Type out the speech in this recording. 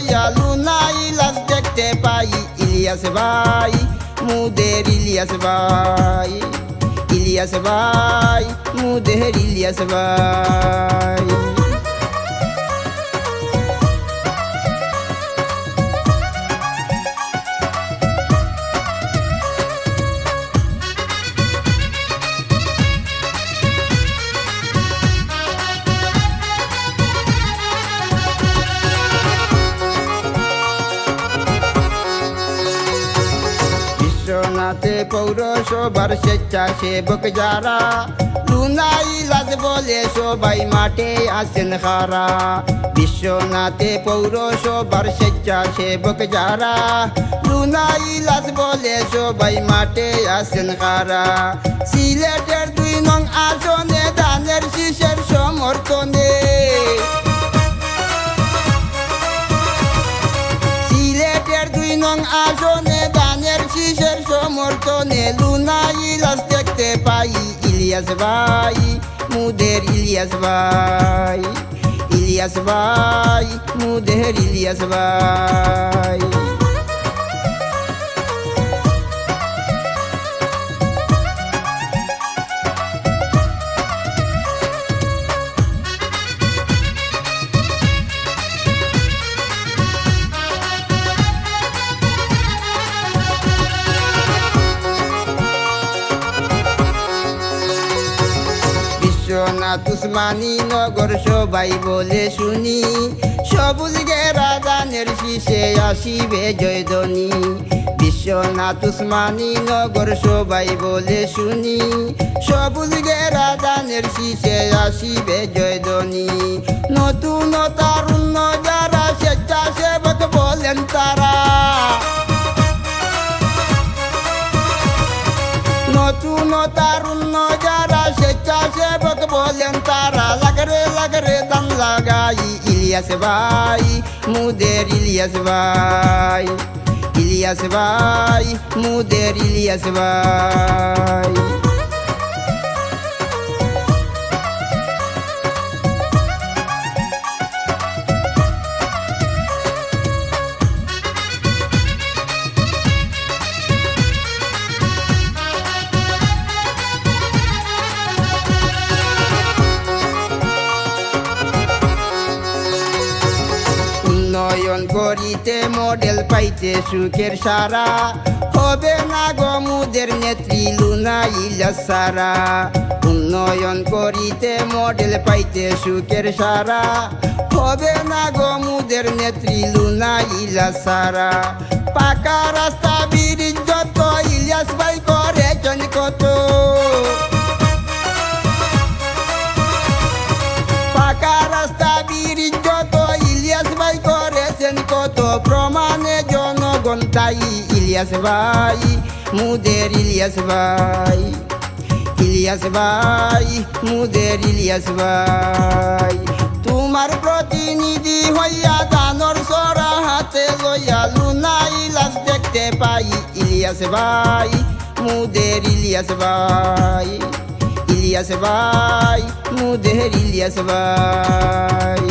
লইয়া লুনা ইলাস দেখতে পাই। ইলিয়াস ভাই মুদের ইলিয়াস ভাই, ইলিয়াস ভাই মুদের ইলিয়াস ভাই। বিশ্বনাথে পৌরসভার স্বেচ্ছাসেবক যারা, লুনা ইলাস বলে সবাই মাঠে আসেন খারা। বিশ্বনাথে পৌরসভার স্বেচ্ছাসেবক যারা, লুনা ইলাস বলে সবাই মাঠে আসেন খারা। সিলেটের 2 নং আসনে ধানের শীষের সমর্থনে, সিলেটের 2 নং আসনে ধানের শীষের সমর্থনে লুনা ইলাস দেখতে পাই। ইলিয়াস ভাই মুদের ইলিয়াস ভাই, ইলিয়াস ভাই মুদের ইলিয়াস ভাই। বিশ্বনাথ উসমানী নগর সবাই বলে শুনি, সবুজ ঘেরা ধানের শীষে আসিবে জয়ধ্বনি। বিশ্বনাথ উসমানী নগর সবাই বলে শুনি, সবুজ ঘেরা ধানের শীষে আসিবে জয়ধ্বনি। নতুন তারুণ্য যারা স্বেচ্ছাসেবক বলেন তারা, নতুন তারুণ্য যারা স্বেচ্ছাসেবক বলেন তারা, লাগরে লাগরে দাম লাগাই। ইলিয়াস ভাই মুদের ইলিয়াস ভাই, ইলিয়াস ভাই মুদের ইলিয়াস ভাই। উন্নয়ন করিতে মডেল পাইতে সুখের সারা, হবে না গো মুদের নেত্রী লুনা ইলাস সারা। উন্নয়ন করিতে মডেল পাইতে সুখের সারা, হবে না গো মুদের নেত্রী লুনা ইলাস সারা। পাকা রাস্তা ব্রিজ যত ইলিয়াস ভাই করেছেন কত, পাকা রাস্তা ব্রিজ যত ইলিয়াস ভাই করেছেন কত। প্রমাণে জনগণ তাই ইলিয়াস ভাই মুদের ইলিয়াস ভাই, ইলিয়াস ভাই মুদের ইলিয়াস ভাই। তোমার প্রতিনিধি হইয়া দানর সরা হাতে লইয়া লুনা ইলাস দেখতে পাই। ইলিয়াস ভাই মুদের ইলিয়াস ভাই, ইলিয়াস ভাই মুদের ইলিয়াস ভাই।